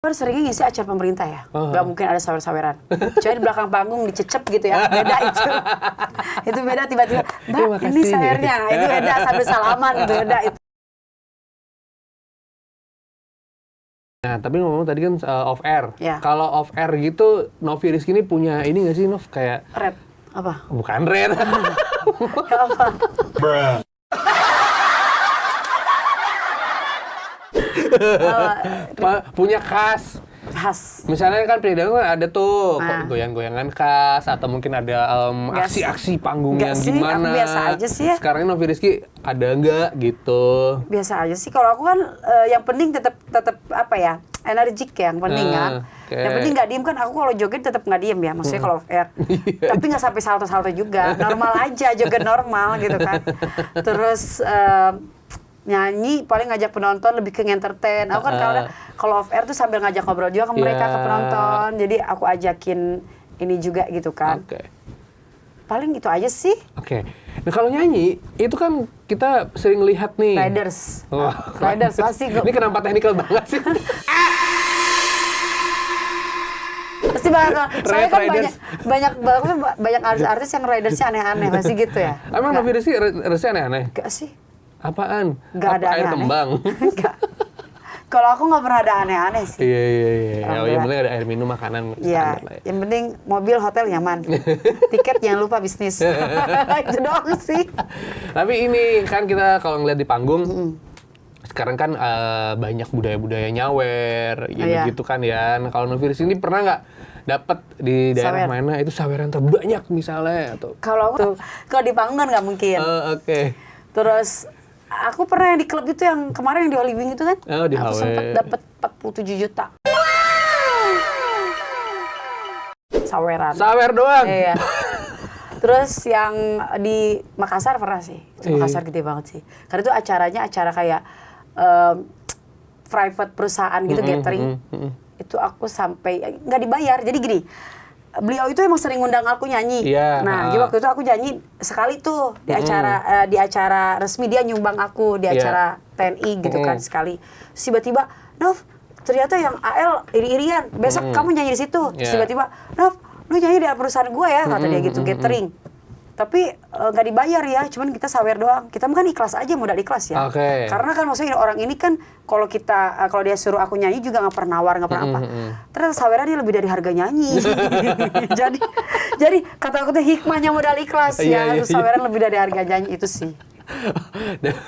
Kan seringnya ngisi acara pemerintah ya, nggak mungkin ada sawer-saweran. Cuma di belakang panggung dicecep gitu ya, beda itu. Itu beda tiba-tiba, Mbak ini sawernya, itu beda sambil salaman, beda itu. Nah, tapi ngomong tadi kan off air. Ya. Kalau off air gitu, Novi Rizky ini punya ini nggak sih, Nov? Kayak Red, apa? bukan red. Punya khas. Khas. Misalnya kan Pridango ada tuh Nah. goyang-goyangan khas atau mungkin ada aksi-aksi panggung yang sih, gimana. aku biasa aja sih ya. Sekarang Novi Rizky ada nggak gitu? Biasa aja sih. Kalau aku kan yang penting tetap apa ya? Energik ya, yang penting kan. Okay. Yang penting nggak diem kan. Aku kalau joget tetap nggak diem ya. Maksudnya kalau off air. Tapi nggak sampai salto-salto juga. Normal aja, joget normal gitu kan. Terus nyanyi paling ngajak penonton lebih ke entertain. Aku kan kalau off air tuh sambil ngajak ngobrol juga ke mereka, ke penonton. Jadi aku ajakin ini juga gitu kan. Oke. Paling itu aja sih. Oke. Nah kalau nyanyi itu kan kita sering lihat nih. Riders. Oh. Riders pasti. Ini kenapa teknikal banget sih? Pasti bakal. Soalnya kan Riders. banyak artis-artis yang ridersnya aneh-aneh pasti gitu ya. Emang Novi Rizky ridersnya aneh-aneh? Enggak sih. Apaan? Nggak ada air aneh-aneh. kembang. Enggak. Kalau aku nggak pernah ada aneh-aneh sih. Iya. Oh, yang penting ada air minum, makanan. Iya. standar lah ya. Yang penting mobil, hotel nyaman. Tiket jangan lupa bisnis. Itu doang sih. Tapi ini kan kita kalau ngeliat di panggung, sekarang kan banyak budaya-budaya nyawer, gitu kan ya. Nah, kalau Novi Rizky ini pernah nggak dapat di daerah Sawer. mana itu saweran terbanyak misalnya atau? Kalau aku kalau di panggung nggak mungkin. Oke. Terus aku pernah yang di klub itu yang kemarin yang di Holy Wing itu kan. Oh, di aku HW. sempat dapat 47 juta. Saweran. Sawer doang. Iya. Terus yang di Makassar pernah sih. Itu Makassar gede banget sih. Karena itu acaranya acara kayak private perusahaan gitu, gathering. Itu aku sampai nggak dibayar. Jadi gini, beliau itu emang sering ngundang aku nyanyi. Iya, Nah, jadi waktu itu aku nyanyi sekali tuh di acara resmi, dia nyumbang aku di acara TNI gitu kan sekali. Terus tiba-tiba, Nov, ternyata yang AL iri-irian. Besok kamu nyanyi di situ. Terus tiba-tiba, Nov, lu nyanyi di perusahaan gue ya, kata dia gitu, gathering. Tapi nggak dibayar ya, cuman kita sawer doang. Kita kan ikhlas aja, modal ikhlas ya. Oke. Karena kan maksudnya orang ini kan kalau dia suruh aku nyanyi juga nggak pernah nawar, nggak pernah apa. Ternyata sawerannya lebih dari harga nyanyi. jadi kata aku tuh hikmahnya modal ikhlas ya. Iya. Saweran lebih dari harga nyanyi itu sih.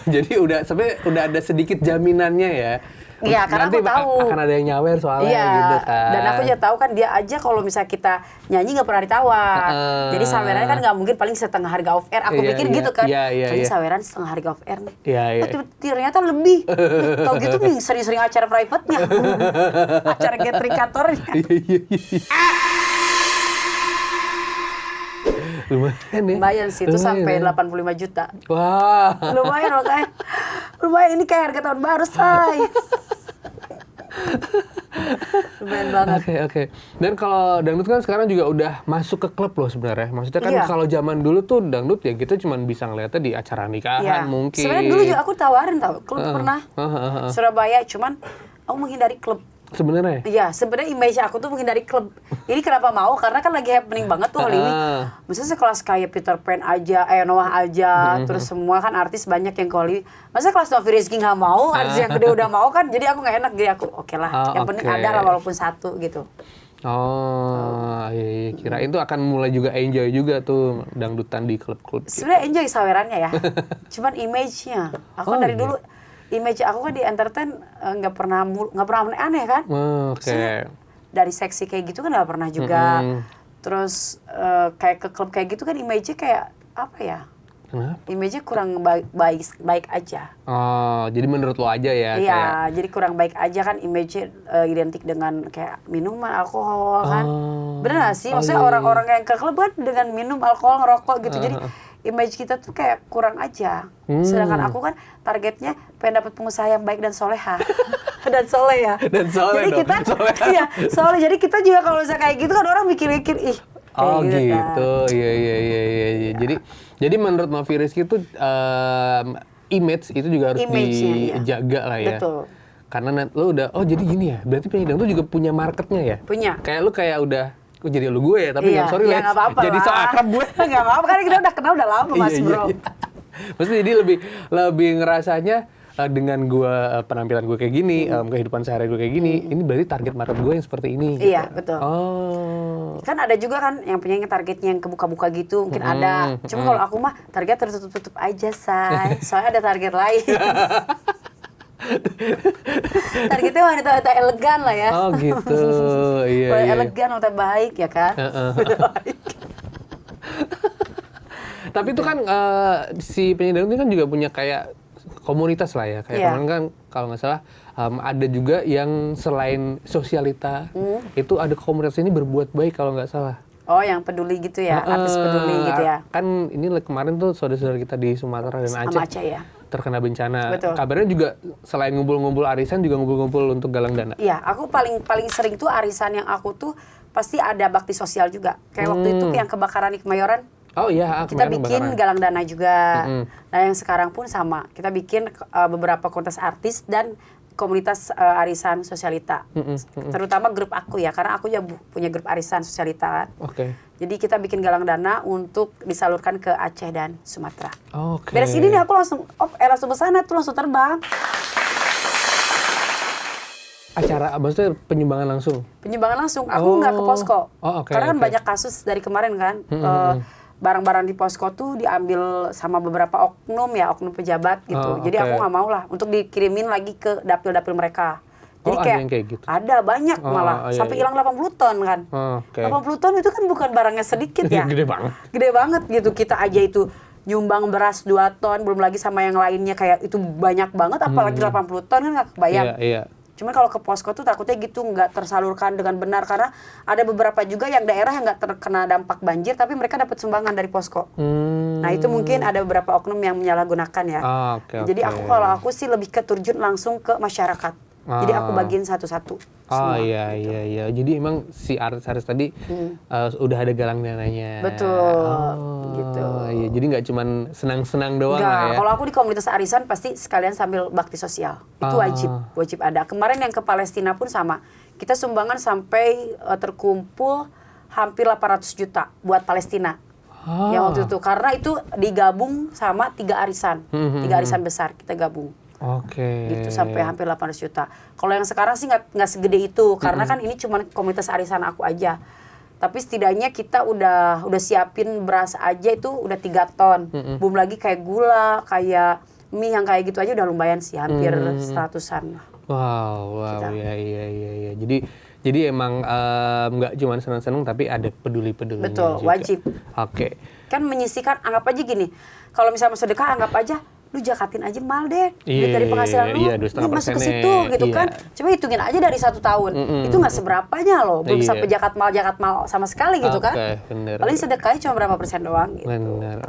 Jadi sebenarnya udah ada sedikit jaminannya ya. Iya, karena nanti aku tahu. akan ada yang nyawer soalnya Iya, gitu kan. dan aku juga tahu kan dia aja kalau misalnya kita nyanyi nggak pernah ditawar. Jadi sawerannya kan nggak mungkin paling setengah harga off air. Aku pikir gitu kan. Paling saweran setengah harga off air nih. Iya. Ternyata lebih. Tahu gitu nih sering-sering acara private-nya. Acara gathering kantornya. Iya. Lumayan ya. Lumayan sih, itu sampai 85 juta. Wah. Lumayan makanya. Lumayan, ini kayak harga tahun baru, say. Lumayan banget. Oke. Dan kalau dangdut kan sekarang juga udah masuk ke klub loh sebenarnya. Maksudnya kan Iya. kalau zaman dulu tuh dangdut ya kita cuma bisa ngeliatnya di acara nikahan mungkin. Sebenarnya dulu juga aku tawarin klub pernah. Surabaya, cuman aku menghindari klub. Sebenarnya. Iya, sebenarnya image aku tuh menghindari klub. Ini kenapa mau? Karena kan lagi happening banget tuh Holy Wing. Misalnya sekelas kayak Peter Pan aja, Noah aja, terus semua kan artis banyak yang ke Holy Wing. Masa kelas Novi Rizky nggak mau, artis yang gede udah mau kan? Jadi aku nggak enak, jadi aku oke lah. Yang penting ada lah walaupun satu gitu. Iya. Kirain tuh akan mulai juga enjoy juga tuh dangdutan di klub-klub. Gitu. Sebenarnya enjoy sawerannya ya. Cuman image-nya. Aku dari dulu image aku kan di entertain nggak pernah aneh kan. Oke. Dari seksi kayak gitu kan nggak pernah juga. Terus kayak ke klub kayak gitu kan image-nya kayak apa ya? Kenapa? Image-nya kurang baik aja. Oh, jadi menurut lo aja ya? Iya, jadi kurang baik aja kan image-nya identik dengan kayak minuman, alkohol kan. Bener gak sih? Maksudnya orang-orang yang ke klub kan dengan minum alkohol, ngerokok gitu. Jadi image kita tuh kayak kurang aja. Sedangkan aku kan targetnya pengen dapat pengusaha yang baik dan soleha. Dan soleh ya. Dan soleh jadi dong. kita, iya, soleh. Jadi kita juga kalau misalnya kayak gitu kan orang mikir-mikir, ih. Oh gitu. Kan. Iya. Jadi menurut Novi Rizky itu image itu juga harus dijaga lah ya. Betul. karena lu udah oh jadi gini ya. Berarti penyanyi dangdut juga punya marketnya ya? Punya. Kayak lu kayak udah kok jadi lu gue ya, tapi Iya, sorry ya, Les. nggak apa-apa Jadi lah. so akrab gue. Nggak apa-apa, kan kita udah kenal udah lama Mas Bro. Maksudnya jadi lebih ngerasanya dengan gue penampilan gue kayak gini, kehidupan sehari gue kayak gini, ini berarti target market gue yang seperti ini. Iya, gitu. betul. Oh. Kan ada juga kan yang punya targetnya yang kebuka-buka gitu, mungkin ada. Cuma kalau aku mah target tertutup-tutup aja, say. Soalnya ada target lain. Targetnya wanita-wanita elegan lah ya. Oh gitu, iya. Wanita iya. elegan, wanita baik ya kan. Wanita baik. Tapi itu kan si penyanyi dangdut ini kan juga punya kayak komunitas lah ya. Kayak Iya. kemarin kan kalau nggak salah ada juga yang selain sosialita itu ada komunitas ini berbuat baik kalau nggak salah. Oh, yang peduli gitu ya, artis peduli gitu ya. Kan ini kemarin tuh saudara-saudara kita di Sumatera dan Sama Aceh ya. terkena bencana. Betul. Kabarnya juga selain ngumpul-ngumpul arisan juga ngumpul-ngumpul untuk galang dana. Iya, aku paling sering tuh arisan yang aku tuh pasti ada bakti sosial juga. Kayak waktu itu yang kebakaran di Kemayoran, Oh iya, kita kemarin bikin kebakaran. galang dana juga. Nah, yang sekarang pun sama. Kita bikin beberapa komunitas artis dan komunitas arisan sosialita. Terutama grup aku ya, karena aku ya punya grup arisan sosialita kan. Oke. Jadi kita bikin galang dana untuk disalurkan ke Aceh dan Sumatera. Oke. Beres ini nih aku langsung ke sana tuh langsung terbang. Acara, maksudnya penyumbangan langsung? Penyumbangan langsung, aku nggak ke posko. Oh, oke, Karena kan oke. banyak kasus dari kemarin kan. Barang-barang di posko tuh diambil sama beberapa oknum pejabat gitu. Oh, Jadi oke. aku nggak mau lah untuk dikirimin lagi ke dapil-dapil mereka. Jadi Oh, ada yang kayak gitu? Ada banyak Oh, malah, iya, sampai iya. hilang 80 ton kan. Oh, oke. 80 ton itu kan bukan barangnya sedikit ya. Gede banget. Gede banget gitu, kita aja itu nyumbang beras 2 ton, belum lagi sama yang lainnya kayak itu banyak banget, apalagi 80 ton kan nggak kebayang. Iya, iya. Cuman kalau ke posko tuh takutnya gitu nggak tersalurkan dengan benar karena ada beberapa juga yang daerah yang nggak terkena dampak banjir tapi mereka dapat sumbangan dari posko. Nah itu mungkin ada beberapa oknum yang menyalahgunakan ya. Ah, oke, Jadi oke. kalau aku sih lebih ke terjun langsung ke masyarakat. Jadi aku bagiin satu-satu. Oh semua. iya, iya, iya. Jadi emang si artis-artis tadi udah ada galang dananya. Betul, Oh, gitu. Iya, jadi nggak cuman senang-senang doang Enggak, lah ya. kalau aku di komunitas arisan pasti sekalian sambil bakti sosial. Itu wajib ada. Kemarin yang ke Palestina pun sama. Kita sumbangan sampai terkumpul hampir 800 juta buat Palestina. Yang waktu itu karena itu digabung sama 3 arisan. 3 arisan besar kita gabung. Oke. Gitu sampai hampir 800 juta. Kalau yang sekarang sih nggak segede itu karena kan ini cuma komunitas arisan aku aja. Tapi setidaknya kita udah siapin beras aja itu udah 3 ton. Belum lagi kayak gula, kayak mie yang kayak gitu aja udah lumayan sih, hampir 100-an lah. Wow, iya. Jadi emang nggak cuma senang-senang tapi ada peduli-pedulinya Betul, juga. wajib. Oke. Kan menyisihkan, anggap aja gini. Kalau misalnya mau sedekah, anggap aja lu jakatin aja mal deh. Duit dari penghasilan lu, iya, ini 2,5% masuk ke situ gitu iya. kan. Coba hitungin aja dari 1 tahun. Itu nggak seberapanya loh. Belum Iya. sampai jakat mal sama sekali gitu kan. Oke, bener. Paling sedekahnya cuma berapa persen doang gitu. Benar.